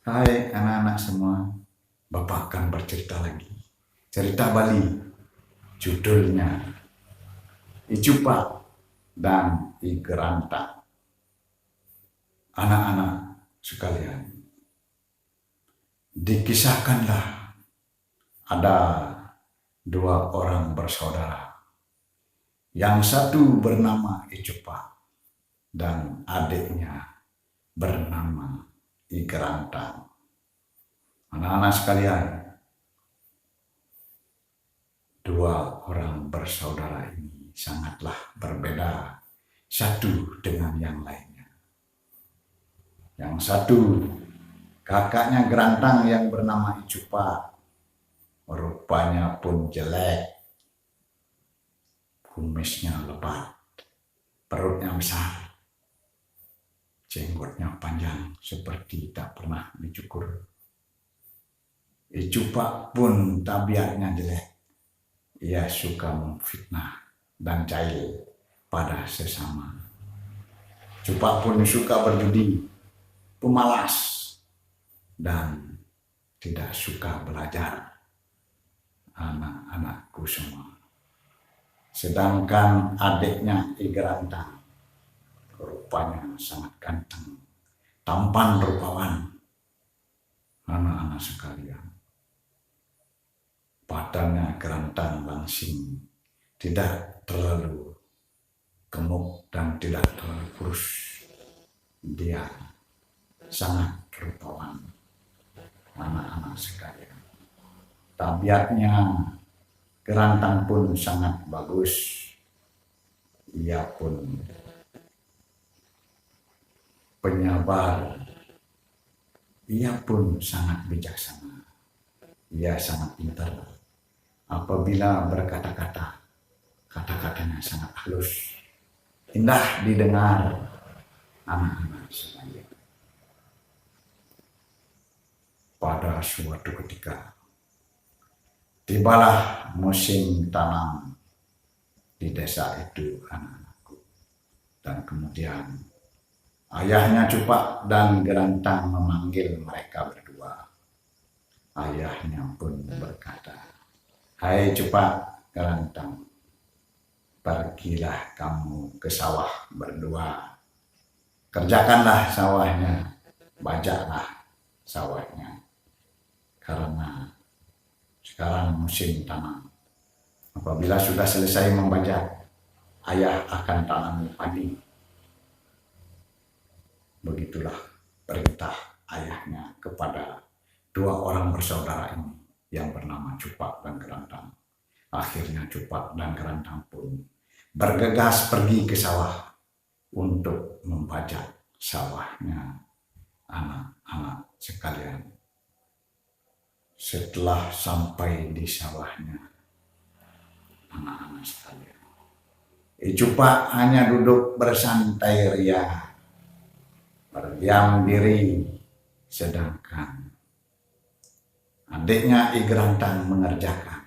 Hai anak-anak semua, Bapak akan bercerita lagi. Cerita Bali, judulnya Icupa dan I Geranta. Anak-anak sekalian, dikisahkanlah ada dua orang bersaudara. Yang satu bernama Icupa dan adiknya bernama I Geranta. Anak-anak sekalian, dua orang bersaudara ini sangatlah berbeda satu dengan yang lainnya. Yang satu, kakaknya Gerantang yang bernama Icupa, rupanya pun jelek, kumisnya lebat, perutnya besar, jenggotnya panjang seperti tak pernah dicukur. Icupa pun tabiatnya jelek. Ia suka memfitnah dan jahil pada sesama. Icupa pun suka berjudi, pemalas, dan tidak suka belajar. Anak-anakku semua. Sedangkan adiknya I Gerantang rupanya sangat ganteng, tampan rupawan. Anak-anak sekalian, badannya Gerantang langsing, tidak terlalu gemuk dan tidak terlalu kurus. Dia sangat rupawan. Anak-anak sekalian, tabiatnya Gerantang pun sangat bagus. Ia pun penyabar. Ia pun sangat bijaksana. Ia sangat pintar. Apabila berkata-kata, kata-katanya sangat halus, indah didengar. Anak-anak sekalian, pada suatu ketika tibalah musim tanam di desa itu, anak-anakku. Dan kemudian ayahnya Cupa dan Gerantang memanggil mereka berdua. Ayahnya pun berkata, "Hai Cupa, Gerantang, pergilah kamu ke sawah berdua. Kerjakanlah sawahnya, bajaklah sawahnya. Karena sekarang musim tanam. Apabila sudah selesai membajak, ayah akan tanami padi." Begitulah perintah ayahnya kepada dua orang bersaudara ini yang bernama Cupa dan Gerantang. Akhirnya Cupa dan Gerantang pun bergegas pergi ke sawah untuk membajak sawahnya. Anak-anak sekalian, setelah sampai di sawahnya, anak-anak sekalian, Icupa hanya duduk bersantai ria, berdiam diri, sedangkan adiknya I Gerantang mengerjakan,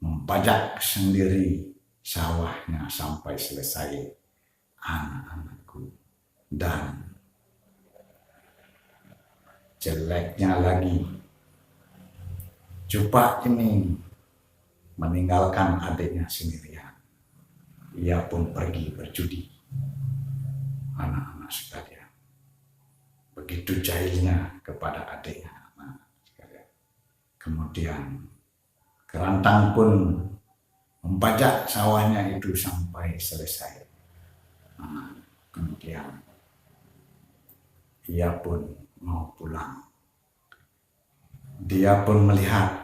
membajak sendiri sawahnya sampai selesai. Anak-anakku, dan jeleknya lagi, Cupa ini meninggalkan adiknya sendirian. Ia pun pergi berjudi. Anak-anak sekalian, begitu jahilnya kepada adiknya. Kemudian Gerantang pun membajak sawahnya itu sampai selesai. Kemudian ia pun mau pulang. Dia pun melihat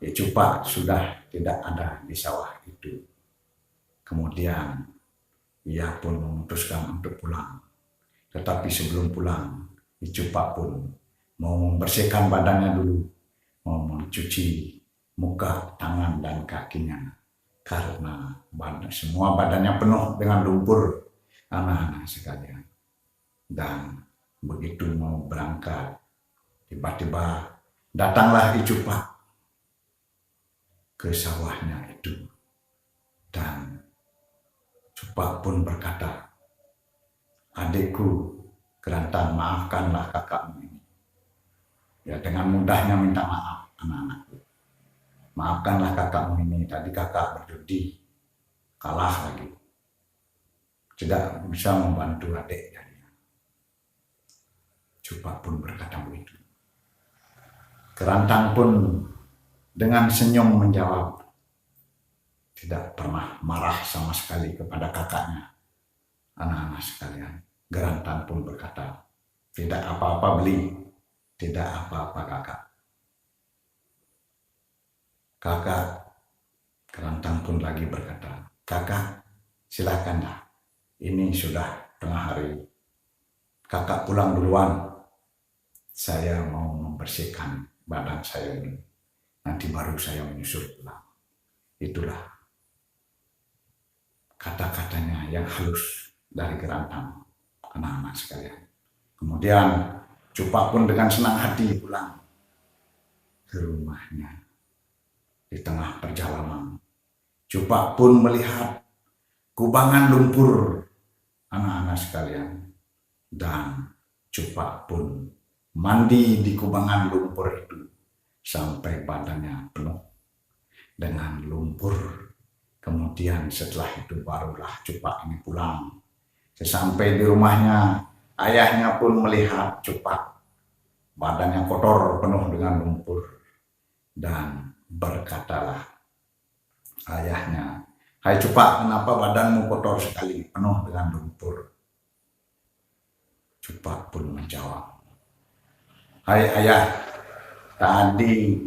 Icupa sudah tidak ada di sawah itu. Kemudian ia pun memutuskan untuk pulang. Tetapi sebelum pulang, Icupa pun mau membersihkan badannya dulu, mau mencuci muka, tangan, dan kakinya, karena semua badannya penuh dengan lumpur, anak-anak sekalian. Dan begitu mau berangkat, tiba-tiba datanglah Icupa ke sawahnya itu. Dan Cupa pun berkata, "Adikku Gerantang, maafkanlah kakakmu ini. Ya dengan mudahnya minta maaf anak-anakku. Maafkanlah kakakmu ini, tadi kakak berjudi, kalah lagi. Tidak bisa membantu adik jadinya. Cupak pun berkata begitu. Kerantang pun dengan senyum menjawab, tidak pernah marah sama sekali kepada kakaknya. Anak-anak sekalian, Gerantang pun berkata, tidak apa-apa beli, tidak apa-apa kakak. Kakak, Gerantang pun lagi berkata, kakak silakanlah, ini sudah tengah hari. Kakak pulang duluan, saya mau membersihkan badan saya ini. Nanti baru saya menyusul pulang. Itulah kata-katanya yang halus dari Gerantang, anak-anak sekalian. Kemudian Cupak pun dengan senang hati pulang ke rumahnya. Di tengah perjalanan, Cupak pun melihat kubangan lumpur, anak-anak sekalian. Dan Cupak pun mandi di kubangan lumpur itu sampai badannya penuh dengan lumpur. Kemudian setelah itu barulah Cupak ini pulang. Sesampai di rumahnya, ayahnya pun melihat Cupak, badannya kotor penuh dengan lumpur. Dan berkatalah ayahnya, hai Cupak, kenapa badanmu kotor sekali, penuh dengan lumpur? Cupak pun menjawab, hai ayah, tadi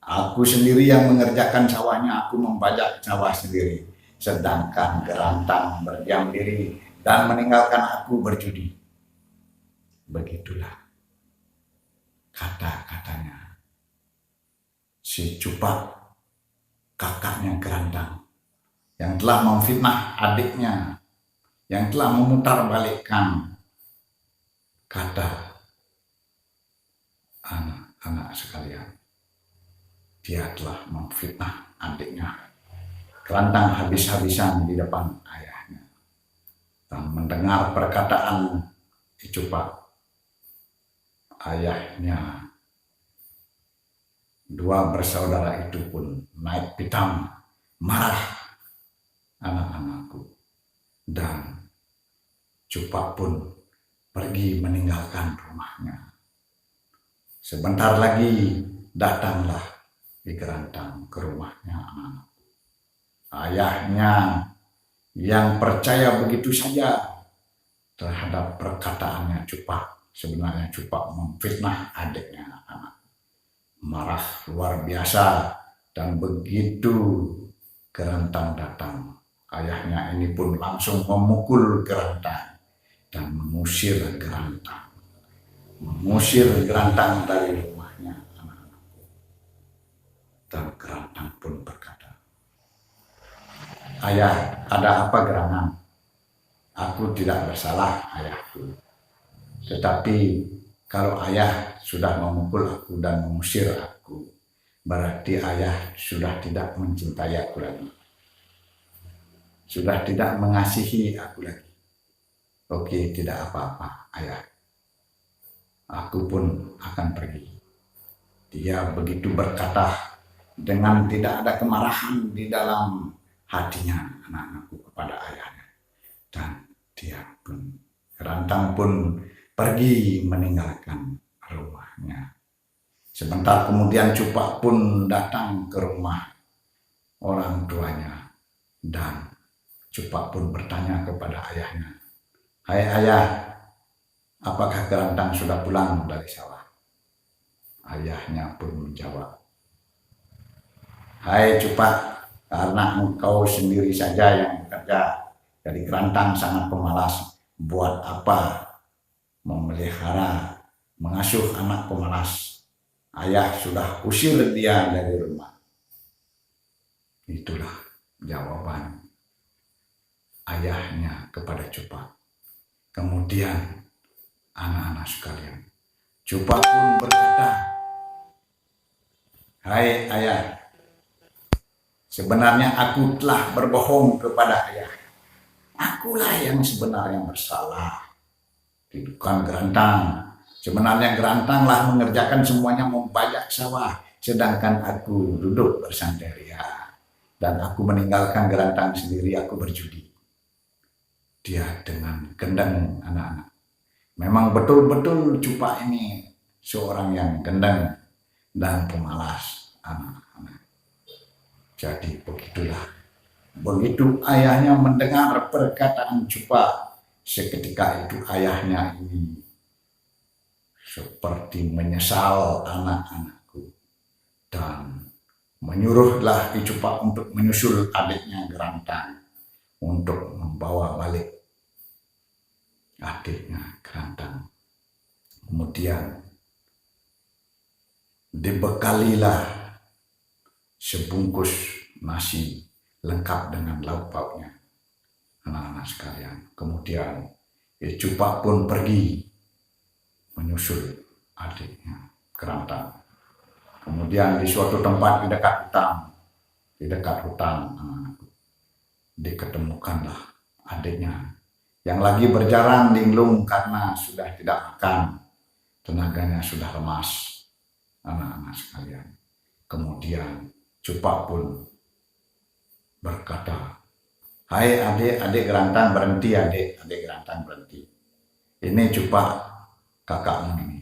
aku sendiri yang mengerjakan sawahnya, aku membajak sawah sendiri. Sedangkan Gerantang berdiam diri dan meninggalkan aku berjudi. Begitulah kata-katanya si Cupak, kakaknya Gerantang, yang telah memfitnah adiknya, yang telah memutarbalikkan kata anak-anak sekalian. Dia telah memfitnah adiknya. Gerantang habis-habisan di depan ayahnya. Dan mendengar perkataan Cupak, ayahnya, dua bersaudara itu pun naik pitam, marah, anak-anakku. Dan Cupak pun pergi meninggalkan rumahnya. Sebentar lagi datanglah di Gerantang ke rumahnya anak-anak. Ayahnya yang percaya begitu saja terhadap perkataannya Cupak. Sebenarnya Cupak memfitnah adiknya anak. Marah luar biasa, dan begitu Gerantang datang, ayahnya ini pun langsung memukul Gerantang dan mengusir Gerantang. Mengusir Gerantang dari rumahnya anak-anakku. Dan Gerantang pun berkata, ayah, ada apa gerangan? Aku tidak bersalah, ayahku. Tetapi kalau ayah sudah memukul aku dan mengusir aku, berarti ayah sudah tidak mencintai aku lagi. Sudah tidak mengasihi aku lagi. Oke, tidak apa-apa, ayah. Aku pun akan pergi. Dia begitu berkata dengan tidak ada kemarahan di dalam hatinya anak-anakku kepada ayahnya. Dan dia pun, Gerantang pun pergi meninggalkan rumahnya. Sebentar kemudian Cupak pun datang ke rumah orang tuanya. Dan Cupak pun bertanya kepada ayahnya, hai ayah, apakah Gerantang sudah pulang dari sawah? Ayahnya pun menjawab, hai Cupak, karena engkau sendiri saja yang bekerja, jadi Gerantang sangat pemalas. Buat apa memelihara, mengasuh anak pemalas? Ayah sudah usir dia dari rumah. Itulah jawaban ayahnya kepada Cupak. Kemudian anak-anak sekalian, Cupak pun berkata, hai ayah, sebenarnya aku telah berbohong kepada ayah. Akulah yang sebenarnya bersalah. Bukan Gerantang. Sebenarnya gerantanglah mengerjakan semuanya, membajak sawah, sedangkan aku duduk bersantai ria. Dan aku meninggalkan gerantang sendiri, aku berjudi. Dia dengan gendang anak-anak. Memang betul-betul Cupa ini seorang yang gendang dan pemalas anak-anak. Jadi begitulah. Begitu ayahnya mendengar perkataan Cupa, seketika itu ayahnya ini seperti menyesal anak-anakku dan menyuruhlah Cupa untuk menyusul adiknya Gerantang untuk membawa balik adiknya Gerantang. Kemudian dibekalilah sebungkus nasi lengkap dengan lauk pauknya anak-anak sekalian. Kemudian Cupa pun pergi menyusul adiknya Gerantang. Kemudian di suatu tempat di dekat hutan, diketemukanlah adiknya yang lagi berjalan linglung karena sudah tidak makan, tenaganya sudah lemas, anak-anak sekalian. Kemudian Cupa pun berkata, "Hai adik Gerantang, berhenti adik Gerantang, berhenti. Ini Cupa, kakakmu ini.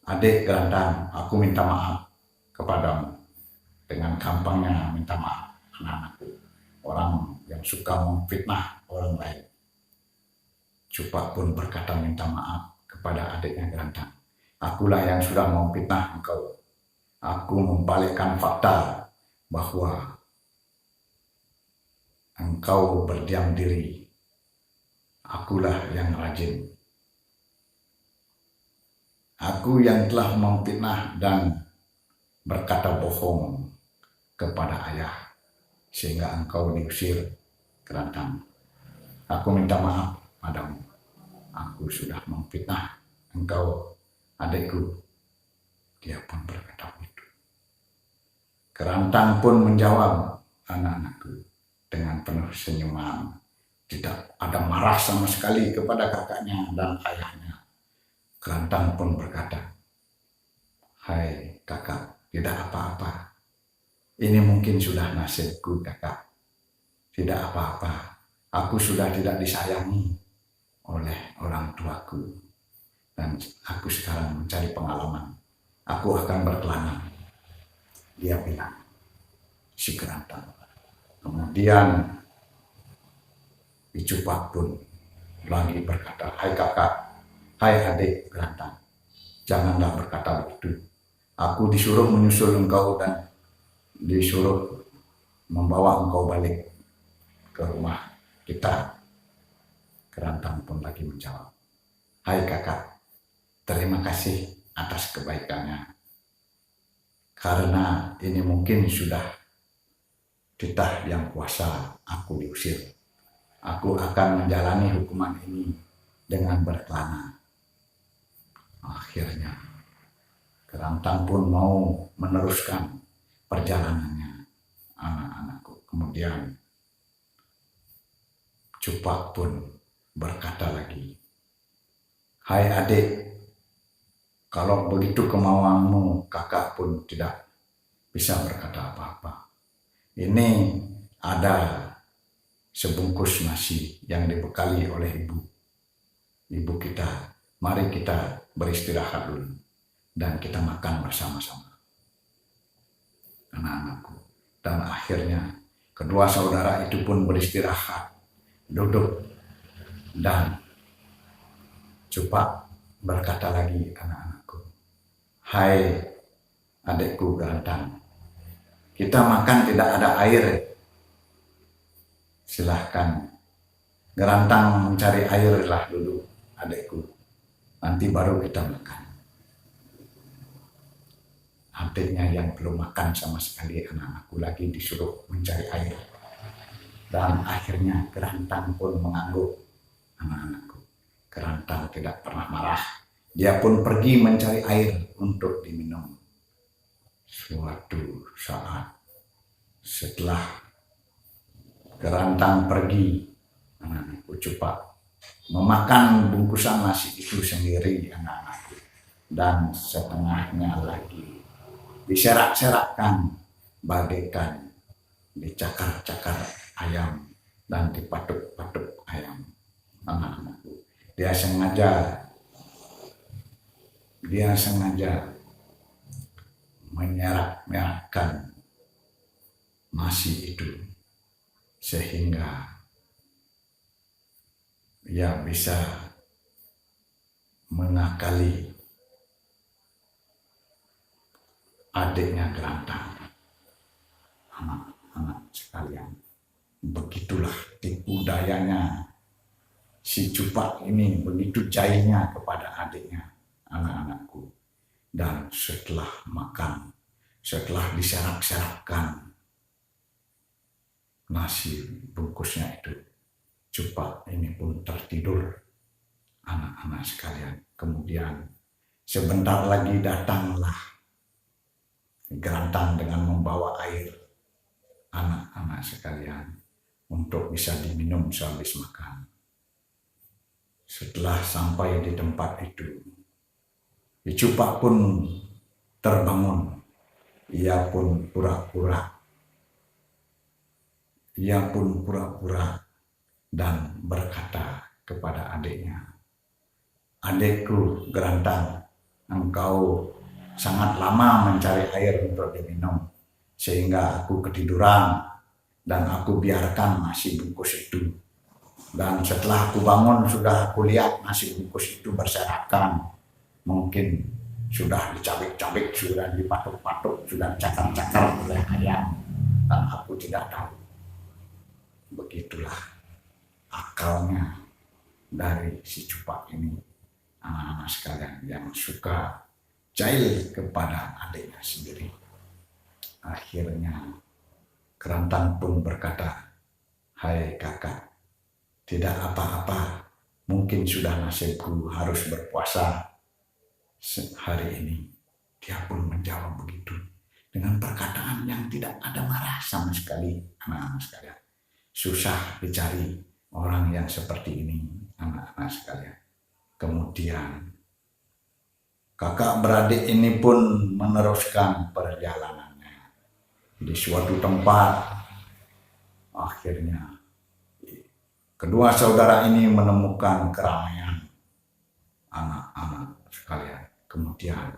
Adik Gerantang, aku minta maaf kepadamu." Dengan gampangnya minta maaf anak-anakku, orang yang suka memfitnah orang lain. Cupa pun berkata minta maaf kepada adiknya Gerantang. "Akulah yang sudah memfitnah engkau. Aku membalikkan fakta bahwa engkau berdiam diri. Akulah yang rajin. Aku yang telah memfitnah dan berkata bohong kepada ayah sehingga engkau diusir Gerantang. Aku minta maaf padamu. Aku sudah memfitnah engkau, adikku." Dia pun berkata begitu. Gerantang pun menjawab, "Anak-anakku," dengan penuh senyuman. Tidak ada marah sama sekali kepada kakaknya dan ayahnya. Gerantang pun berkata, "Hai kakak, tidak apa-apa. Ini mungkin sudah nasibku kakak. Tidak apa-apa. Aku sudah tidak disayangi oleh orang tuaku. Dan aku sekarang mencari pengalaman. Aku akan berkelana." Dia bilang, si Gerantang. Kemudian Cupa pun lagi berkata, "Hai kakak, hai adik Gerantang, janganlah berkata begitu. Aku disuruh menyusul engkau dan disuruh membawa engkau balik ke rumah kita." Gerantang pun lagi menjawab, "Hai kakak, terima kasih atas kebaikannya. Karena ini mungkin sudah titah yang kuasa aku diusir. Aku akan menjalani hukuman ini dengan berkelana." Akhirnya Gerantang pun mau meneruskan perjalanannya, anak-anakku. Kemudian Cupa pun berkata lagi, "Hai adik, kalau begitu kemauanmu, kakak pun tidak bisa berkata apa-apa. Ini ada sebungkus nasi yang dibekali oleh ibu kita. Mari kita beristirahat dulu dan kita makan bersama-sama, anak-anakku." Dan akhirnya kedua saudara itu pun beristirahat, duduk, dan Cupa berkata lagi, "Anak-anakku, hai adikku Gerantang, kita makan tidak ada air. Silahkan Gerantang mencari air lah dulu adikku, nanti baru kita makan." Adiknya yang belum makan sama sekali, anak-anakku, lagi disuruh mencari air. Dan akhirnya Gerantang pun mengangguk, anak-anakku. Gerantang tidak pernah marah. Dia pun pergi mencari air untuk diminum. Suatu saat setelah Gerantang pergi, anak-anakku, Cupa memakan bungkusan nasi itu sendiri, anak-anakku. dan setengahnya lagi diserak-serakkan bagaikan dicakar-cakar ayam dan dipatuk-patuk ayam. Anak-anakku, dia sengaja menyerak-nyerakkan nasi itu sehingga ia bisa mengakali adiknya Gerantang. Anak-anak sekalian, begitulah tipu dayanya si Cupak ini, begitu jahilnya kepada adiknya, anak-anakku. Dan setelah makan, setelah diserak-serakkan nasi bungkusnya itu, Cupak ini pun tertidur, anak-anak sekalian. Kemudian sebentar lagi datanglah Gerantang dengan membawa air, anak-anak sekalian, untuk bisa diminum sehabis makan. Setelah sampai di tempat itu, Cupak pun terbangun. Ia pun pura-pura dan berkata kepada adiknya, "Adikku Gerantang, engkau sangat lama mencari air untuk diminum, sehingga aku ketiduran dan aku biarkan nasi bungkus itu. Dan setelah aku bangun, sudah aku lihat nasi bungkus itu berserakan. Mungkin sudah dicabik-cabik, sudah dipatuk-patuk, sudah dicakar-cakar oleh ayam, dan aku tidak tahu." Begitulah akalnya dari si Cupak ini, anak-anak sekalian, yang suka jahil kepada adiknya sendiri. Akhirnya Gerantang pun berkata, "Hai kakak, tidak apa-apa, mungkin sudah nasibku harus berpuasa hari ini." Dia pun menjawab begitu dengan perkataan yang tidak ada marah sama sekali, anak-anak sekalian. Susah dicari orang yang seperti ini, anak-anak sekalian. Kemudian kakak beradik ini pun meneruskan perjalanannya di suatu tempat. Akhirnya kedua saudara ini menemukan keramaian, anak-anak sekalian. Kemudian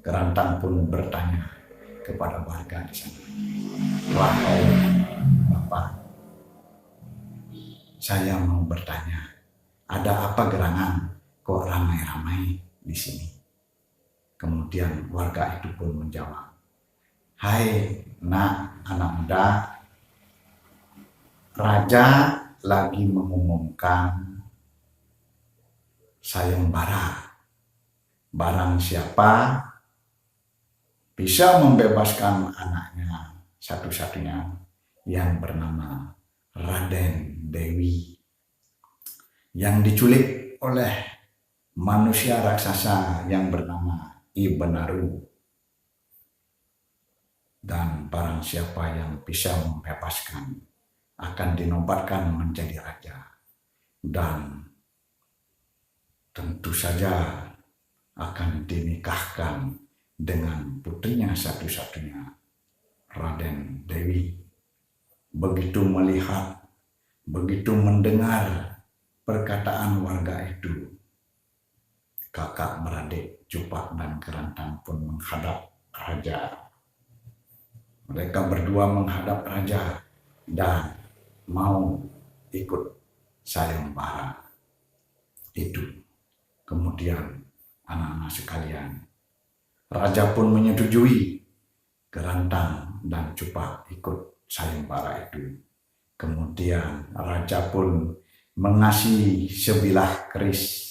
Gerantang pun bertanya kepada warga di sana, "Wahai Bapak, saya mau bertanya, ada apa gerangan kok ramai-ramai di sini?" Kemudian warga itu pun menjawab, "Hai nak, anak muda, raja lagi mengumumkan sayembara. Barang siapa bisa membebaskan anaknya satu-satunya yang bernama Raden Dewi, yang diculik oleh manusia raksasa yang bernama I Benaru, dan barang siapa yang bisa membebaskan akan dinobatkan menjadi raja, dan tentu saja akan dinikahkan dengan putrinya satu-satunya, Raden Dewi." Begitu melihat, begitu mendengar perkataan warga itu, kakak beradik Cupak dan Gerantang pun menghadap raja. Mereka berdua menghadap raja dan mau ikut sayembara itu. Kemudian anak-anak sekalian, raja pun menyetujui Gerantang dan Cupak ikut sayembara itu. Kemudian raja pun mengasih sebilah keris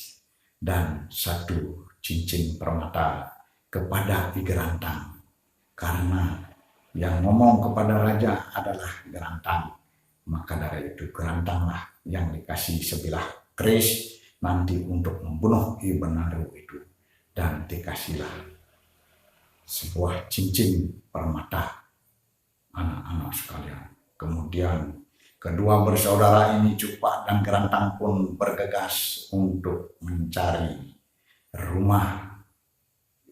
dan satu cincin permata kepada I Gerantang, karena yang ngomong kepada raja adalah Gerantang. Maka dari itu Gerantanglah yang dikasih sebilah keris nanti untuk membunuh I Benaru itu, dan dikasihlah sebuah cincin permata, anak-anak sekalian. Kemudian kedua bersaudara ini, Cupak dan Gerantang, pun bergegas untuk mencari rumah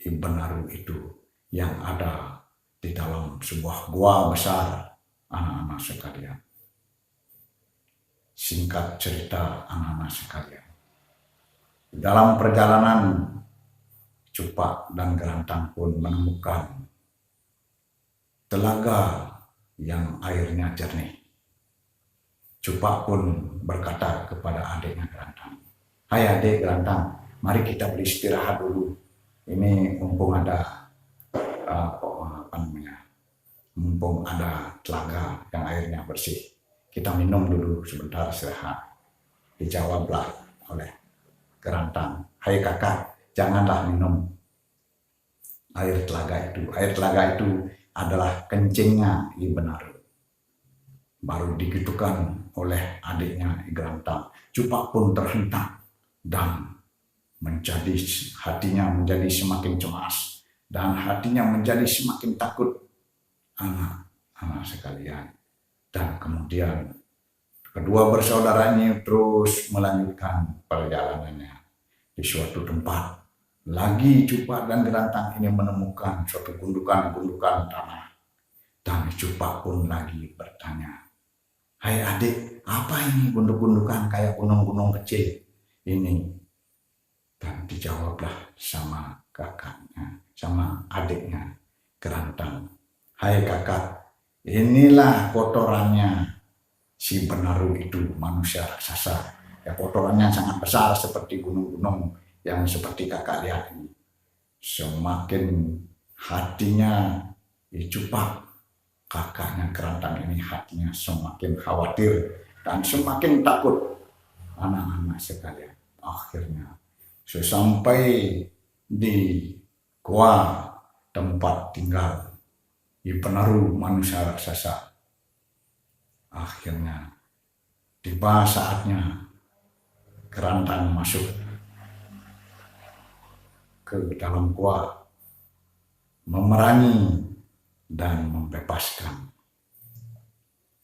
Benaru itu yang ada di dalam sebuah gua besar, anak-anak sekalian. Singkat cerita, anak-anak sekalian, dalam perjalanan Cupak dan Gerantang pun menemukan telaga yang airnya jernih. Cupak pun berkata kepada adiknya Gerantang, "Hai adik Gerantang, mari kita beristirahat dulu. Ini mumpung ada mumpung ada telaga yang airnya bersih. Kita minum dulu sebentar istirahat." Dijawablah oleh Gerantang, "Hai kakak, janganlah minum air telaga itu. Air telaga itu adalah kencingnya Benaru." Baru digitukan oleh adiknya Gerantang, Cupak pun terhentak dan hatinya menjadi semakin cemas dan hatinya menjadi semakin takut, anak-anak sekalian. Dan kemudian kedua bersaudara ini terus melanjutkan perjalanannya. Di suatu tempat lagi Cupak dan Gerantang ini menemukan suatu gundukan-gundukan tanah. Dan Cupak pun lagi bertanya, "Hai adik, apa ini gunduk-gundukan kayak gunung-gunung kecil ini?" Dan dijawablah sama kakaknya, sama adiknya Gerantang, "Hai kakak, inilah kotorannya si Benaru itu, manusia raksasa. Ya, kotorannya sangat besar seperti gunung-gunung yang seperti kakak lihat ini." Semakin hatinya Cupak, kakaknya Gerantang ini, hatinya semakin khawatir dan semakin takut, anak-anak sekalian. Akhirnya sesampai di gua tempat tinggal Benaru manusia raksasa, akhirnya tiba saatnya Gerantang masuk ke dalam gua, memerangi dan membebaskan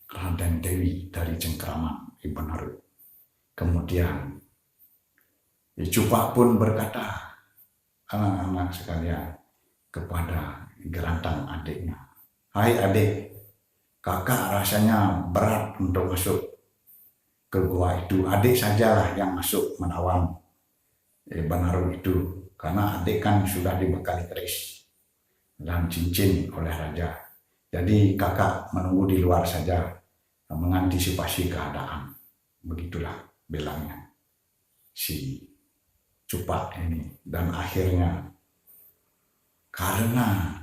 Raden Dewi dari cengkraman Benaru. Kemudian Cupak pun berkata, anak-anak sekalian, kepada Gerantang adiknya, "Hai adik, kakak rasanya berat untuk masuk ke gua itu. Adik sajalah yang masuk melawan Benaru itu, karena adik kan sudah dibekali keris dan cincin oleh raja. Jadi kakak menunggu di luar saja, mengantisipasi keadaan." Begitulah bilangnya si Cupak ini. Dan akhirnya karena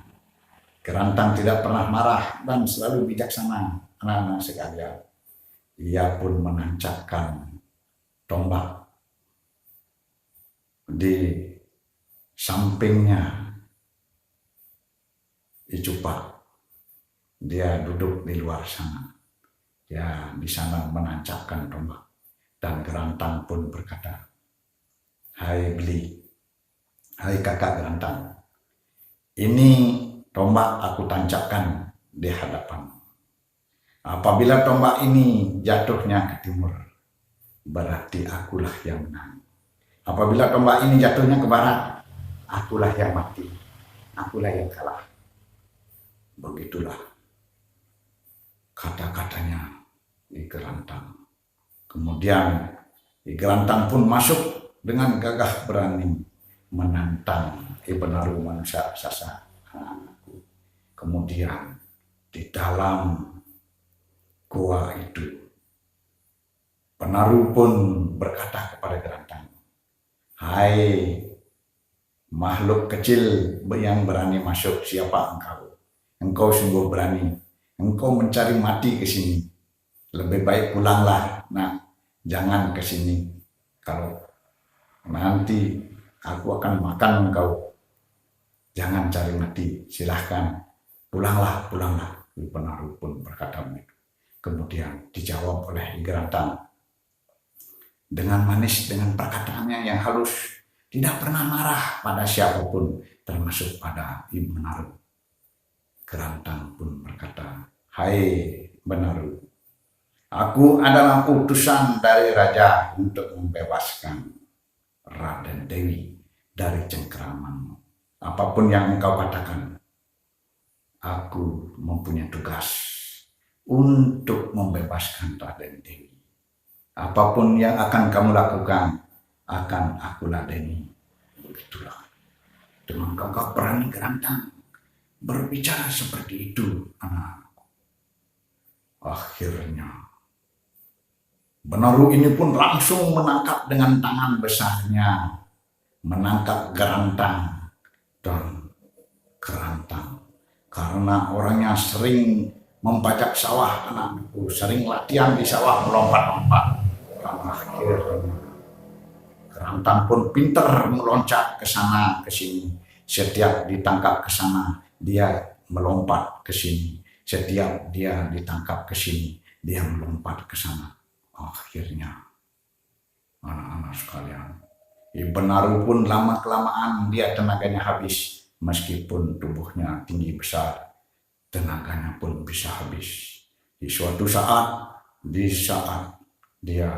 Gerantang tidak pernah marah dan selalu bijaksana, anak-anak sekalian, ia pun menancapkan tombak di sampingnya Cupak. Dia duduk di luar sana. Dia di sana menancapkan tombak. Dan Gerantang pun berkata, "Hai Beli, hai kakak Gerantang, ini tombak aku tancapkan di hadapan. Apabila tombak ini jatuhnya ke timur, berarti akulah yang menang. Apabila tombak ini jatuhnya ke barat, akulah yang mati, akulah yang kalah." Begitulah kata-katanya Gerantang. Kemudian Gerantang pun masuk dengan gagah berani menantang Benaru manusia raksasa. Kemudian di dalam gua itu Benaru pun berkata kepada Gerantang, "Hai makhluk kecil yang berani masuk, siapa engkau? Engkau sungguh berani. Engkau mencari mati ke sini. Lebih baik pulanglah. Nah, jangan ke sini. Kalau nanti aku akan makan engkau. Jangan cari mati. Silahkan. Pulanglah, pulanglah." Benaru pun berkata begitu. Kemudian dijawab oleh Gerantang dengan manis, dengan perkataannya yang halus. Tidak pernah marah pada siapapun, termasuk pada Benaru. Gerantang pun berkata, "Hai Benaru, aku adalah utusan dari raja untuk membebaskan Raden Dewi dari cengkramanmu. apapun yang engkau katakan, aku mempunyai tugas untuk membebaskan Raden Dewi. Apapun yang akan kamu lakukan, akan aku ladeni. Begitulah. Dengan gagah berani Gerantang berbicara seperti itu, anak-anakku. Akhirnya Benaru ini pun langsung menangkap dengan tangan besarnya, menangkap Gerantang. Dan Gerantang, karena orangnya sering membajak sawah, anakku, sering latihan di sawah melompat-lompat. Dan akhirnya Gerantang pun pintar meloncat ke sana ke sini. Setiap ditangkap ke sana, dia melompat ke sini. Setiap dia ditangkap ke sini, dia melompat ke sana. Akhirnya, anak-anak sekalian, Benaru pun lama-kelamaan dia tenaganya habis. Meskipun tubuhnya tinggi besar, tenaganya pun bisa habis. Di suatu saat, dia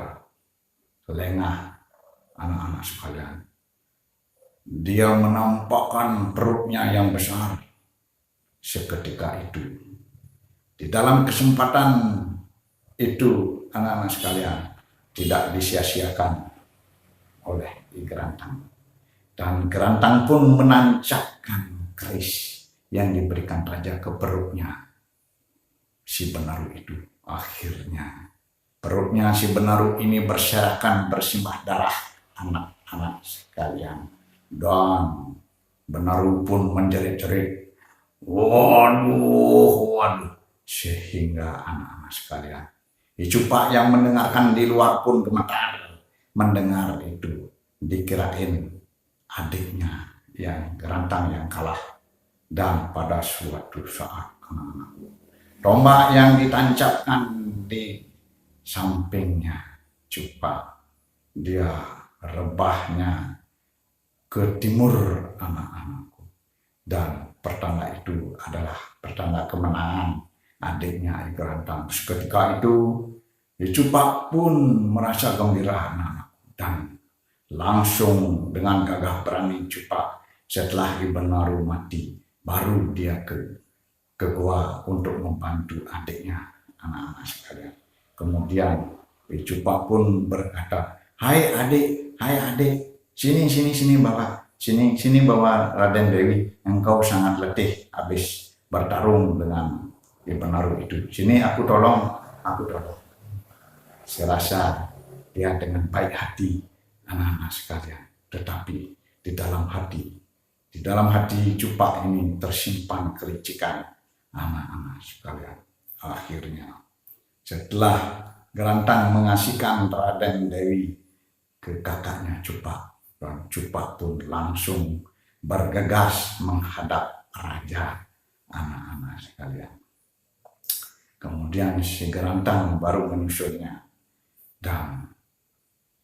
lengah, anak-anak sekalian, dia menampakkan perutnya yang besar. Seketika itu, di dalam kesempatan itu, anak-anak sekalian, tidak disia-siakan oleh Gerantang. Dan Gerantang pun menancapkan keris yang diberikan raja ke perutnya si Benaru itu. Akhirnya perutnya si Benaru ini berserakan, bersimbah darah, anak-anak sekalian. Dan Benaru pun menjerit-jerit, waduh, sehingga anak-anak sekalian, Icupak yang mendengarkan di luar pun gemetar mendengar itu. Dikirain adiknya yang Gerantang yang kalah. Dan pada suatu saat, tombak yang ditancapkan di sampingnya Cupak, dia rebahnya ke timur, anak-anakku. Dan pertanda itu adalah pertanda kemenangan adiknya Gerantang. Seketika itu Cupak pun merasa gembira, anak-anakku. Dan langsung dengan gagah berani Cupak, setelah Benaru mati, baru dia ke gua untuk membantu adiknya, anak-anak sekalian. Kemudian Cupak pun berkata, hai adik, sini bapak, sini bawa Raden Dewi, engkau sangat letih habis bertarung dengan Benaru itu. Sini aku tolong. Serasa dia dengan baik hati, anak-anak sekalian. Tetapi di dalam hati Cupak ini tersimpan kelicikan, anak-anak sekalian. Akhirnya setelah Gerantang mengasihkan Raden Dewi ke kakaknya Cupak, dan Cupak pun langsung bergegas menghadap raja, anak-anak sekalian. Kemudian si Gerantang baru menyusulnya, dan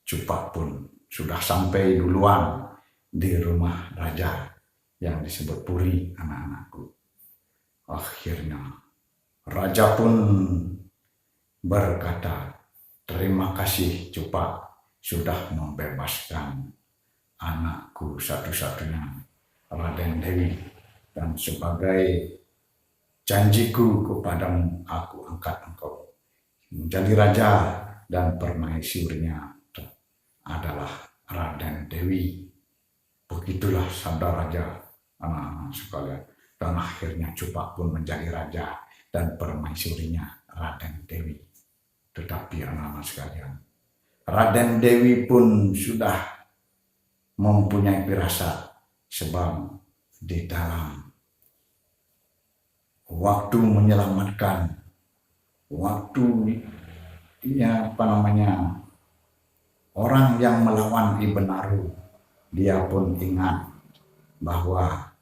Cupak pun sudah sampai duluan di rumah raja yang disebut Puri, anak-anakku. Akhirnya raja pun berkata, terima kasih Cupak sudah membebaskan anakku satu-satunya, Raden Dewi. Dan sebagai janjiku kepadamu, aku angkat engkau menjadi raja, dan permaisurinya adalah Raden Dewi. Begitulah sabda raja, anak-anak sekalian. Dan akhirnya Cupak pun menjadi raja, dan permaisurinya Raden Dewi. Tetapi anak-anak sekalian, Raden Dewi pun sudah mempunyai firasat, sebab di dalam waktu menyelamatkan, orang yang melawan Benaru, dia pun ingat bahwa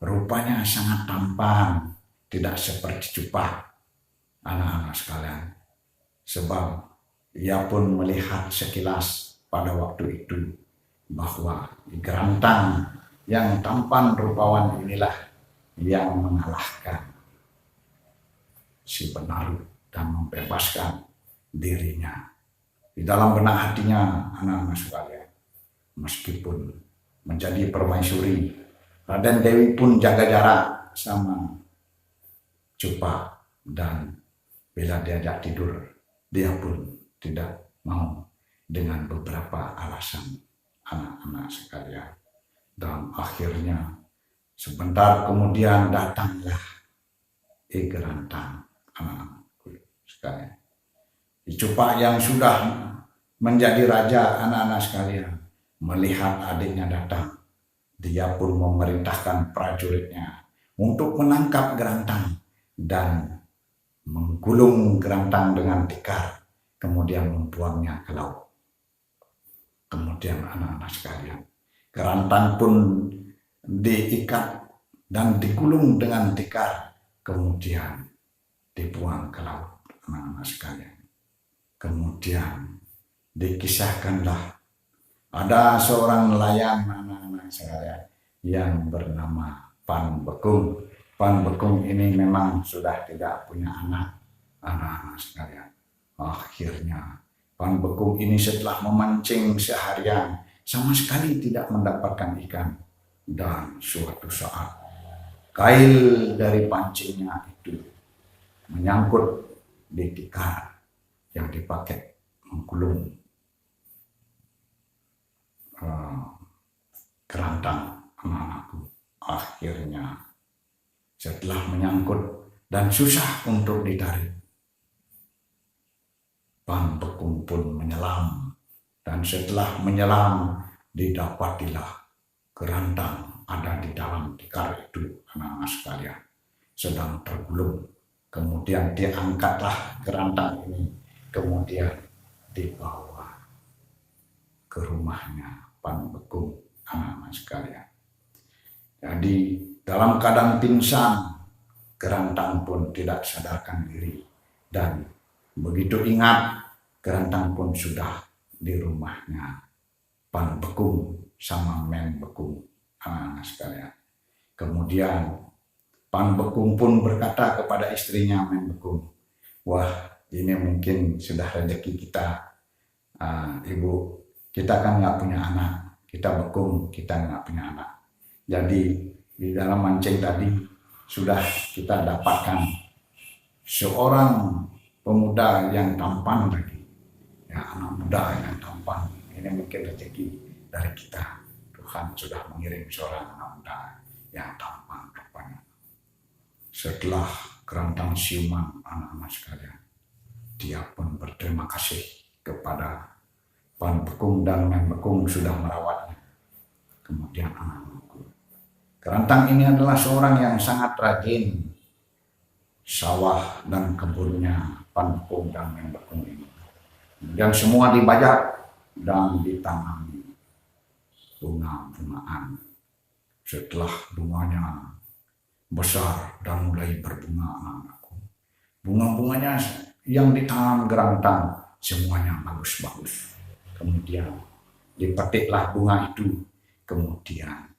rupanya sangat tampan, tidak seperti Cupak, anak-anak sekalian. Sebab ia pun melihat sekilas pada waktu itu bahwa Gerantang yang tampan rupawan inilah yang mengalahkan si Benaru dan membebaskan dirinya. Di dalam benak hatinya, anak-anak sekalian, meskipun menjadi permaisuri Raden Dewi pun jaga jarak sama Cupa, dan bila diajak tidur dia pun tidak mau dengan beberapa alasan anak-anak sekalian. Dan akhirnya sebentar kemudian datanglah Gerantang, anak-anakku sekalian. Cupa yang sudah menjadi raja, anak-anak sekalian, melihat adiknya datang, dia pun memerintahkan prajuritnya untuk menangkap Gerantang dan menggulung Gerantang dengan tikar, kemudian membuangnya ke laut. Kemudian anak-anak sekalian, Gerantang pun diikat dan digulung dengan tikar, kemudian dibuang ke laut, anak-anak sekalian. Kemudian dikisahkanlah ada seorang nelayan, anak-anak sekalian, yang bernama Pan Bekung. Pan Bekung ini memang sudah tidak punya anak, anak-anak sekalian. Akhirnya Pan Bekung ini setelah memancing seharian sama sekali tidak mendapatkan ikan, dan suatu saat kail dari pancingnya itu menyangkut di tikar yang dipakai menggulung Gerantang, anak-anakku. Akhirnya setelah menyangkut dan susah untuk ditarik, Pan Bekung pun menyelam, dan setelah menyelam didapatilah Gerantang ada di dalam tikar itu, anak-anak sekalian, sedang tergulung. Kemudian diangkatlah Gerantang ini, kemudian dibawa ke rumahnya Pan Bekung, anak-anak sekalian. Jadi dalam keadaan pingsan, Gerantang pun tidak sadarkan diri, dan begitu ingat, Gerantang pun sudah di rumahnya Pan Bekung sama Men Bekung, anak-anak sekalian. Kemudian Pan Bekung pun berkata kepada istrinya Men Bekung, wah, ini mungkin sudah rezeki kita, ibu, kita kan nggak punya anak, kita Bekung, kita nggak punya anak. Jadi di dalam mancing tadi sudah kita dapatkan seorang pemuda yang tampan lagi, ya, anak muda yang tampan. Ini mungkin rezeki dari kita. Tuhan sudah mengirim seorang anak muda yang tampan rupanya. Setelah Gerantang siuman, anak-anak sekalian, dia pun berterima kasih kepada Pan Bekung dan Men Bekung sudah merawatnya. Kemudian anak-anakku, Gerantang ini adalah seorang yang sangat rajin. Sawah dan kebunnya Pan Bekung dan Men Bekung ini, dan semua dibajak dan ditanami bunga-bungaan. Setelah bunganya besar dan mulai berbunga, anak-anakku, bunga-bunganya yang ditanam Gerantang semuanya bagus-bagus. Kemudian dipetiklah bunga itu, kemudian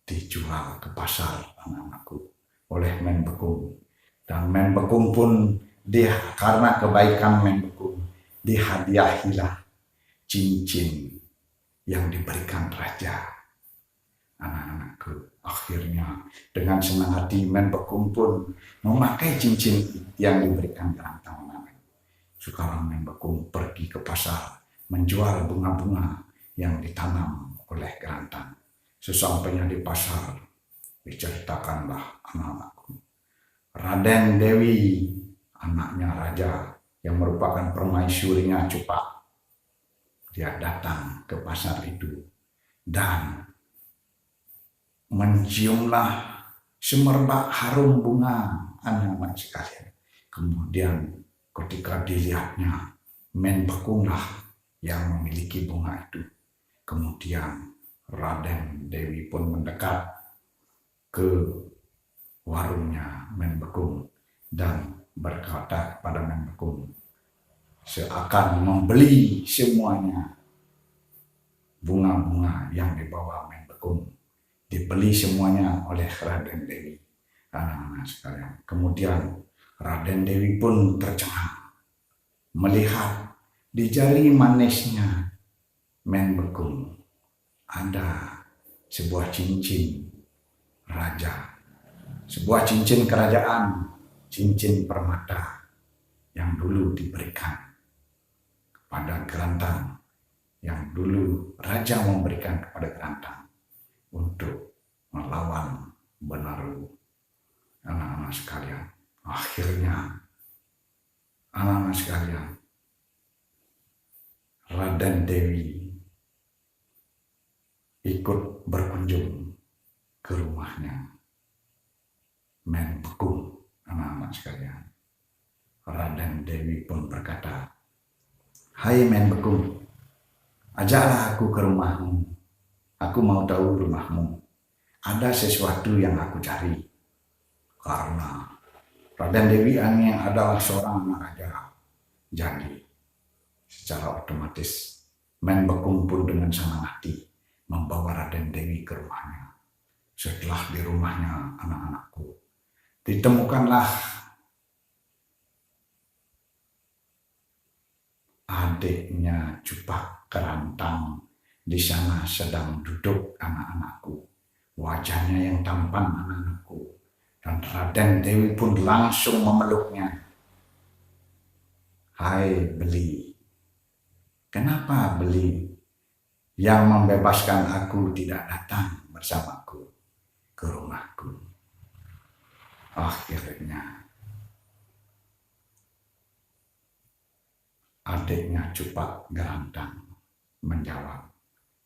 dijual ke pasar, anak-anakku, oleh Men Bekung. Dan Men Bekung pun karena kebaikan Men Bekung, dihadiahilah cincin yang diberikan raja, anak-anakku. Akhirnya dengan senang hati Men Bekung pun memakai cincin yang diberikan Gerantang. Sekarang Men Bekung pergi ke pasar menjual bunga-bunga yang ditanam oleh Gerantang. Sesampainya di pasar, diceritakanlah, anak-anakku, Raden Dewi, anaknya raja yang merupakan permaisurinya Cupa, dia datang ke pasar itu dan menciumlah semerbak harum bunga, anak-anak sekalian. Kemudian ketika dilihatnya, Men Bekung lah yang memiliki bunga itu. Kemudian Raden Dewi pun mendekat ke warungnya Men Bekung dan berkata kepada Men Bekung, seakan membeli semuanya bunga-bunga yang dibawa Men Bekung, dibeli semuanya oleh Raden Dewi, anak-anak sekalian. Kemudian Raden Dewi pun tercengang melihat di jari manisnya Men Bekung ada sebuah cincin raja. Sebuah cincin kerajaan, cincin permata yang dulu diberikan kepada Gerantang, yang dulu raja memberikan kepada Gerantang untuk melawan Benaru. Anak-anak sekalian, akhirnya anak-anak sekalian, Raden Dewi ikut berkunjung ke rumahnya Men Bekung. Anak-anak sekalian, Raden Dewi pun berkata, "Hai Men Bekung, ajaklah aku ke rumahmu. Aku mau tahu rumahmu. Ada sesuatu yang aku cari." Karena Raden Dewi ini adalah seorang anak raja. Jadi secara otomatis Men Bekung pun dengan senang hati membawa Raden Dewi ke rumahnya. Setelah di rumahnya, anak-anakku, ditemukanlah adiknya Jupak Gerantang di sana sedang duduk, anak-anakku. Wajahnya yang tampan, anak-anakku. Dan Raden Dewi pun langsung memeluknya. "Hai Beli, kenapa Beli yang membebaskan aku tidak datang bersamaku ke rumahku?" Akhirnya adiknya Jupak Gerantang menjawab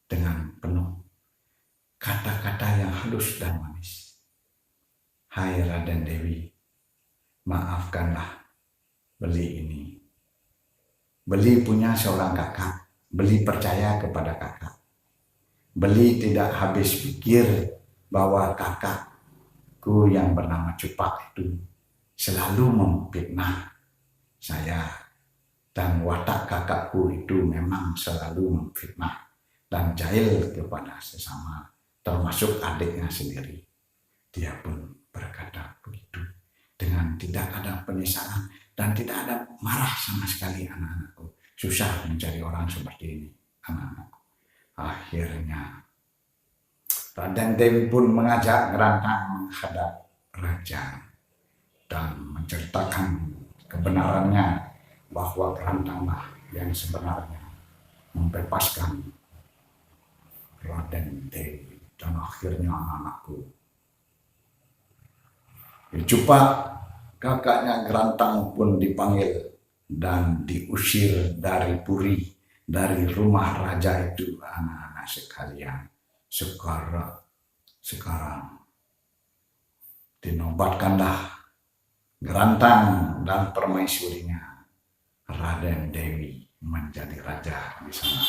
dengan penuh kata-kata yang halus dan manis. "Hai Raden Dewi, maafkanlah Beli ini. Beli punya seorang kakak. Beli percaya kepada kakak. Beli tidak habis pikir bahwa kakakku yang bernama Jupak itu selalu memfitnah saya. Dan watak kakakku itu memang selalu memfitnah dan jahil kepada sesama, termasuk adiknya sendiri." Dia pun berkata begitu dengan tidak ada penyesalan dan tidak ada marah sama sekali, anak-anakku. Susah mencari orang seperti ini, anak-anakku. Akhirnya Raden Dewi pun mengajak Gerantang menghadap raja dan menceritakan kebenarannya bahwa Gerantanglah yang sebenarnya membebaskan Raden Dewi. Dan akhirnya, anak-anakku, Jupak kakaknya Gerantang pun dipanggil dan diusir dari puri, dari rumah raja itu, anak-anak sekalian. Sekarang dinobatkanlah Gerantang dan permaisurinya Raden Dewi menjadi raja di sana,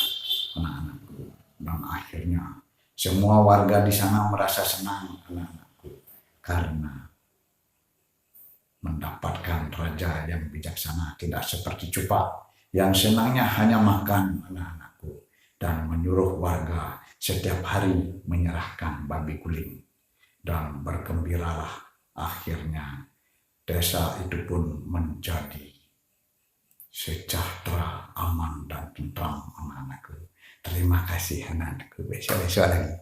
anak-anakku. Dan akhirnya semua warga di sana merasa senang, anak-anakku, karena mendapatkan raja yang bijaksana, tidak seperti Jupak yang senangnya hanya makan, anak-anakku, dan menyuruh warga setiap hari menyerahkan babi guling. Dan bergembiralah akhirnya desa itu pun menjadi sejahtera, aman, dan tentram, anak-anakku. Terima kasih, anak-anakku. Besok-besok lagi.